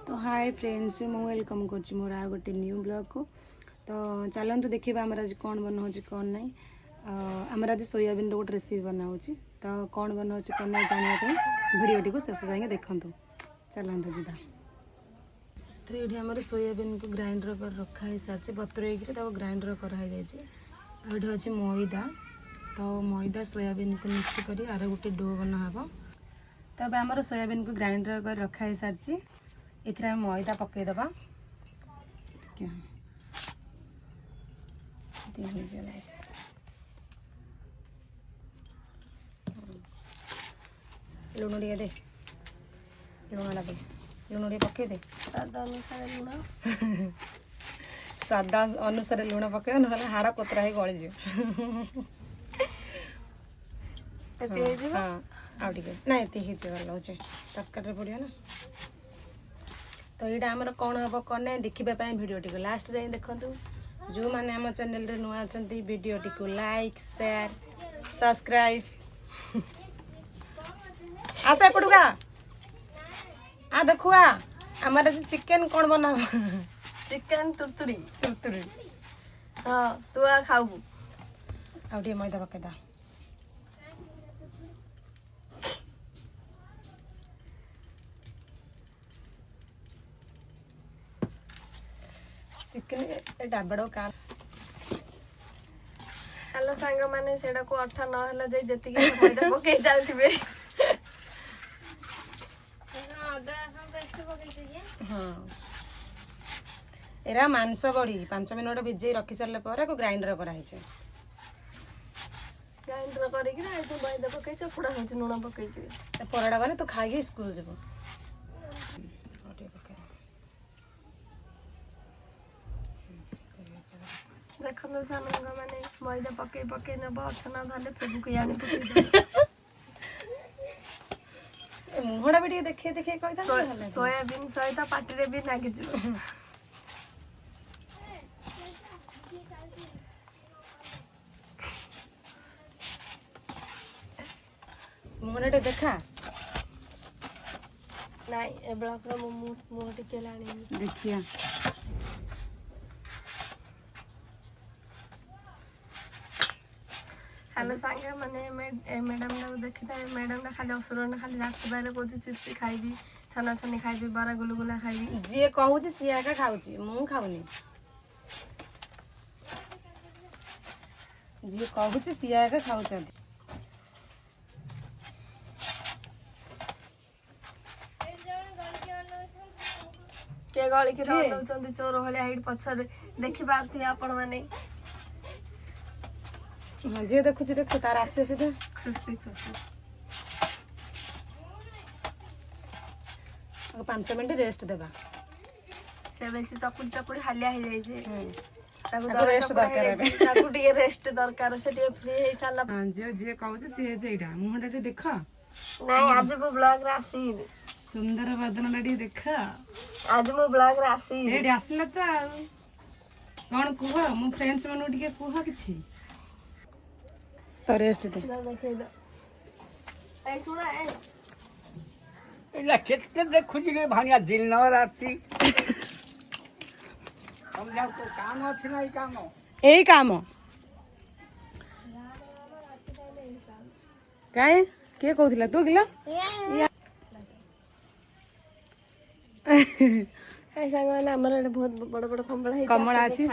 तो hi friends मु welcome कर मोर आ गोटे न्यू ब्लॉग को। तो चलतु देखा आमर आज कौन बना कौन ना आमर आज सोयाबीन गोटे रेसिपी बनाऊँ। तो कौन बना कौन ना जानापी भिडियो को शेष जाए देखूँ। चलतु जा। तो ये आम सोयाबीन को ग्राइंडर कर रखा है सारी बतुरेक ग्राइंडर कराई ये अच्छे मैदा। तो मैदा सोयाबीन को मिक्स कर आर गोटे डो बना हे। तो अब आम सोयाबीन को ग्राइंडर कर रखा है सारी ये मैदा पकईदबा लुण टे दे लुण लगे लुण टे पकई दे स्वाद अनुसार लुण पकड़ ना हाड़ कोतरा ही गलीज। हाँ आगे ना ये भल तरकारी पड़े ना। तो यहाँ आमर कौन हम कौन ना देखापी भिडियो को लास्ट जाए देखूँ। जो मैंने आम चैनल रे नुआ अच्छा भिडियो को लाइक शेयर सब्सक्राइब आशा पड़ूगा आ देखुआ आमर चिकेन कौन बना चिकेन तुरतुरी तुरतुरी। हाँ तू आ खाऊ आगे मैदा पकईदा चिकेन डाबड़ का हेलो सांग माने सेडा को अठा न हला जाई जति के मैदा पके चलथिबे। हाँ एरा मांस बड़ी 5 मिनट भिजे रखी सारे को ग्राइंडर कराई। ग्राइंडर करी कि आइ तो मैदा पके चफुड़ा होछ लुण पके कि पराड़ा गले तो खाई स्कूल जब देखो सांग माने मैदा पके पके न अठा न धले फेबुक यानी पके मुहड़ा भी देखे देखे कही सोयाबीन सहित पाटी रे भी लागी जिवो। मुहड़ा टे देखा नाइ ए ब्लॉक रो मुह टिके लाणी देखिया हेलो सांग माने मैडम ना देखी था मैडम ना खाली असुर ना खाली रात बेले कोची चिप्स खाइबी छना छनी खाइबी बारा गुलगुला खाइबी जी कहूँ सी आगे खाऊँ मु खाऊनी जी कहूँ सी आगे खाऊ के गली की रहउछंती चोर भलिया हाइट पछरे देखि पारथि आपण माने। हाँ जी देखु तार आसे सीधा खुशी खुशी 5 मिनट रेस्ट देबा से बेसी चकुड़ी चकुड़ी हालिया हो जाई छे ताको रेस्ट दरकार है ताको टिके रेस्ट दरकार से टिके फ्री हे साला। हां जे कहू जे से जेइडा मुहडा टे देख नहीं आज वो ब्लॉग रे आसी सुंदर बदन टे देख आज वो ब्लॉग रे आसी एडी आसला त कोन कुह मो फ्रेंड्स मानु टिके कुह किछि तो रेस्ट दे देखे दो ए सुना ए इला केते देखु जी भानिया दिन न राती हम जाओ तो काम अछि नै काम यही काम काहे के कहउथिला तू गिला ऐसा कहला हमर बहुत बड़ बड़ कमला है कमला अछि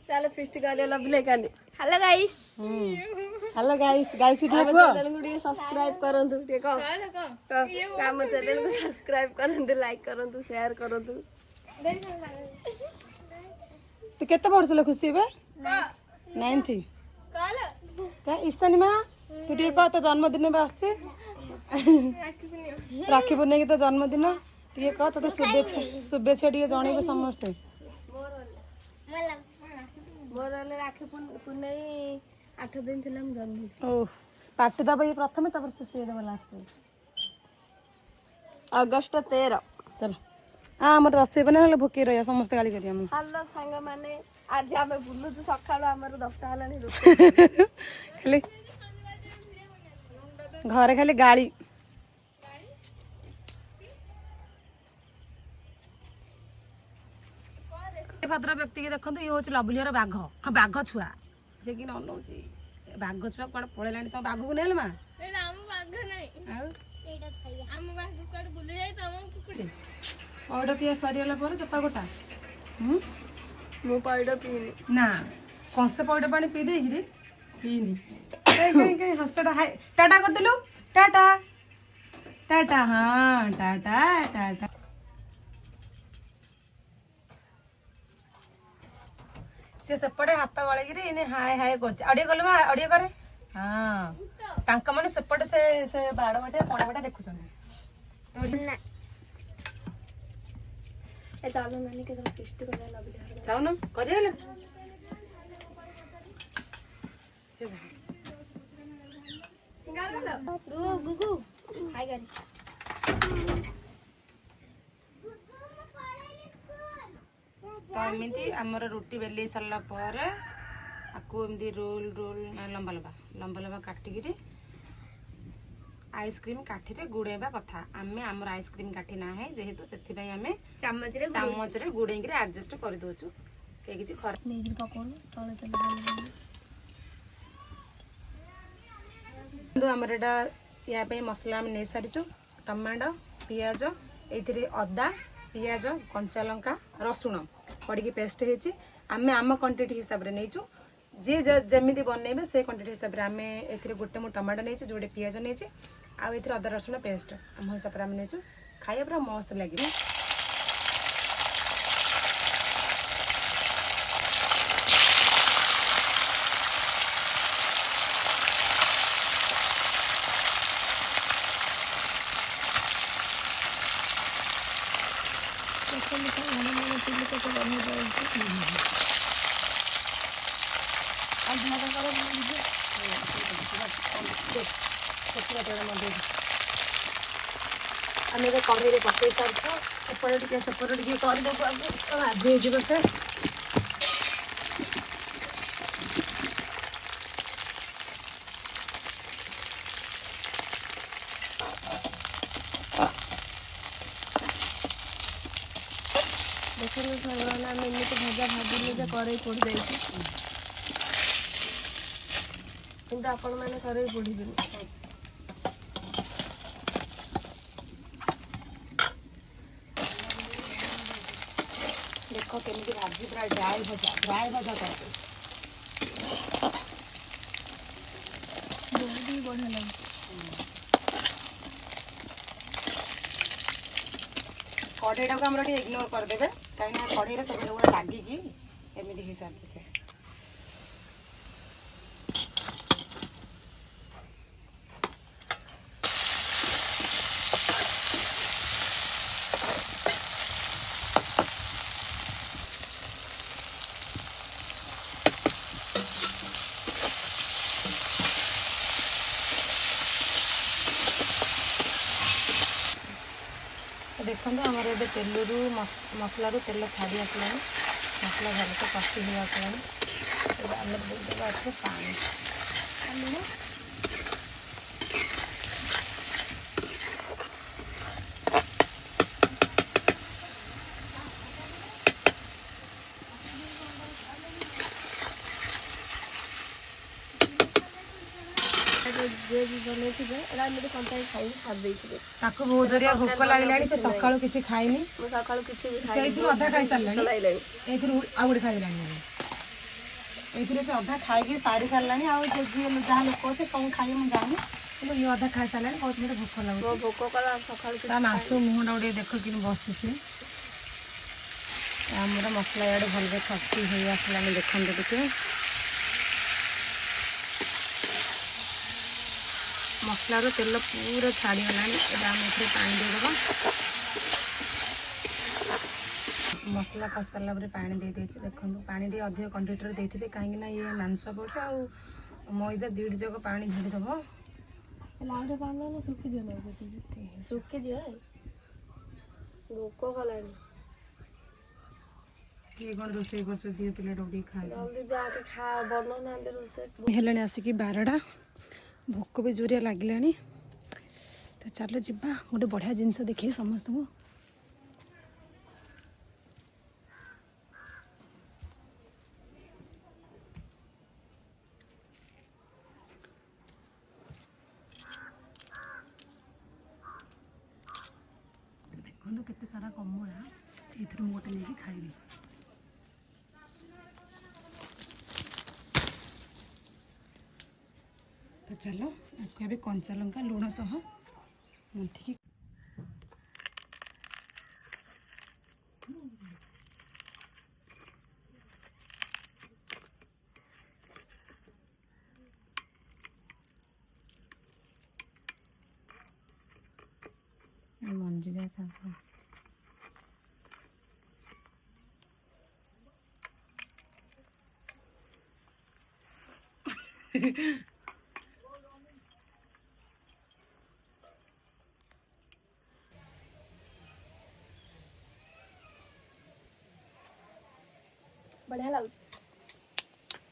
चलो फिस्ट कर लबले कानी। Hello guys hello guys guys video को चैनल को टिके सब्सक्राइब करंतु टिके काम चैनल को सब्सक्राइब करंतु लाइक करंतु शेयर करंतु। तू केते पढछल खुशी बे 9th का ईशानी माँ तू टिके कह तो जन्मदिन में आछे राखी पूर्णिमा की तो जन्मदिन टिके कह तो शुभेच्छा शुभेच्छा टिके जणेबे समस्ते मोर राखी पुनई 8 दिन थिला हम जन्म ओ पार्टी दबा ये प्रथम तब से दबा लास्ट अगस्त 13 चल हां हमर रसोई बना हले भूकी रहिया समस्त गाली करिया हम हेलो संग माने आज हमें बुल्लु सकाळ हमर 10टा हलानी खाली घरे खाली गाली भद्र व्यक्ति की देखो ये हूँ लवलीर बाघ हाँ बाघ छुआ से कि अनौची बाघ छुआ कौन पड़ेगा तुम बाघ को नहीं माँ पौड पिया सरीगला पर चपा गोटा मु पौड पीनी ना कंसे पौड पानी पी दे पीनी कहीं हसटा हाय टाटा कर दिलु टाटा टाटा हाँ टाटा टाटा से सेपटे हाथ गलैकि इने हाय हाय कर अड़िए गल अड़िए करे हाँ तांका माने सेपटे से बाड़ बाटे कोण बाटे देखुछन ए दादा नानी के टेस्ट करा लवली जाउन करियले गुगु हाय गाड़ी तो एमती आमर रुटी बेली सारा पर आपको एमती रोल रोल लंबा लंबा लंबा लंबा काटिकी आइसक्रीम काठी रे गुड़ेबा कथा आमे आमर आइसक्रीम काठी ना है जेहेतु सेथि पई आमे चामच रे गुड़ेकी एडजस्ट कर दोछु के किछि खराब नहीं पकोन तळे चले तो आमर एटा या पे मसला हम नै सारिछु टमाटो पियाज एथिरे अदा पियाज कंचा लंका रसुण पड़ी पेस्ट होती आम आम क्वांटिटी हिसाब से नहींचु जी जमी बनइबे से क्वांटिटी हिसाब से आम ए गोटे मु टमाटो नहीं जोड़े पियाज नहीं आउ अदा रसुण पेस्ट आम हिसाब से आम नहीं खाइए पूरा मस्त लगे आम कढ़ई पकई सारी सेपटे टे करदेबू आज हो से देखो साधारण आम एमती भजा भाविले जे कड़ई पड़ जाइए किंतु आपण मैंने कड़ई पड़िबेनि देखो केमी भाजी पूरा ड्राई भजा कर बढ़िया लगे कढ़ईटा को आमर इग्नोर करदे कहीं कढ़ई सब गुड़ा लगिकी एमती हो सारी से देखो आमर ए तेलू मसलू तेल छाड़ी आसला मसला भल से कषि हो आसला आम देदेबा पानी बहुत जोरिया भोक लगे से सका किसी खाईनी अधा खाई सारे आउ गए खाई से अधा खाई सारी सारा जहाँ लोक अच्छे कौन खाई मुझे जानी कि ये अधा खाई सारे बहुत मत भोक लगे भोक कला सका मासु मुहटा गोटे देख कि बस आमर मसला इे भल कषि हो आसला देखते टे मसलार तेल पूरा छाड़ीगला पानी देदेबा मसला कषि सारा पानी दे देखो पानी टे अधिक क्वांटिटी देते कहीं ये मांस पटे आ मैदा दीड जग पानी झड़ीदेव सुखी दियो भोक कला किए कौन रोसे कर दिए पिला खाए जल्दी जाके खा बना रोसे हेलानी आसिक 12टा भोक भी जोरिया लगे तो चलो जीवा गोटे बढ़िया जिनस देखिए समस्त को ଦେଖନ୍ତୁ କେତେ ସାରା କମଳା, ଏଥିରୁ ମୁଁ ଗୋଟେ ନେଇକି ଖାଇବି। ତ ଚାଲ ଆକୁ ଏବେ କଞ୍ଚା ଲଙ୍କା ଲୁଣ ସହ ମନ୍ଥିକି ମଞ୍ଜି ଯାଏ ବଢିଆ ଲାଗୁଛି।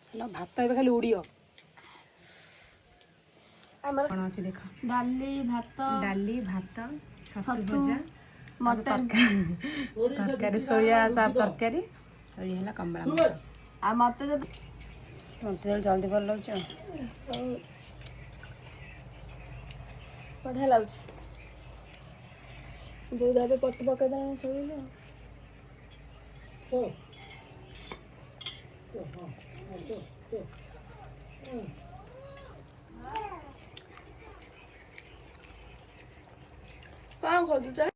ଚାଲ ଭାତ ଏବେ ଖାଲି ଉଡ଼ିବ। ଆମର କ'ଣ ଅଛି ଦେଖ, ଡାଲି ଭାତ ଡାଲି ଭାତ ଛତୁ ଛତୁ, ଭଜା ମଟନ ତରକାରୀ ସୋୟା ସାଗ ତରକାରୀ ଆଉ ଇଏ ହେଲା କମଳା ମଟର। ଆଉ ମତେ ଯଦି ଜଲ୍ଦି ଭଲ ଲାଗୁଛି ଆଉ। ବଢିଆ ଲାଗୁଛି। ଯୋଉ ଏବେ ପଟି ପକେଇଦେଲାଣି ଶୋଇଲେ କଣ ଖୋଜୁଛ?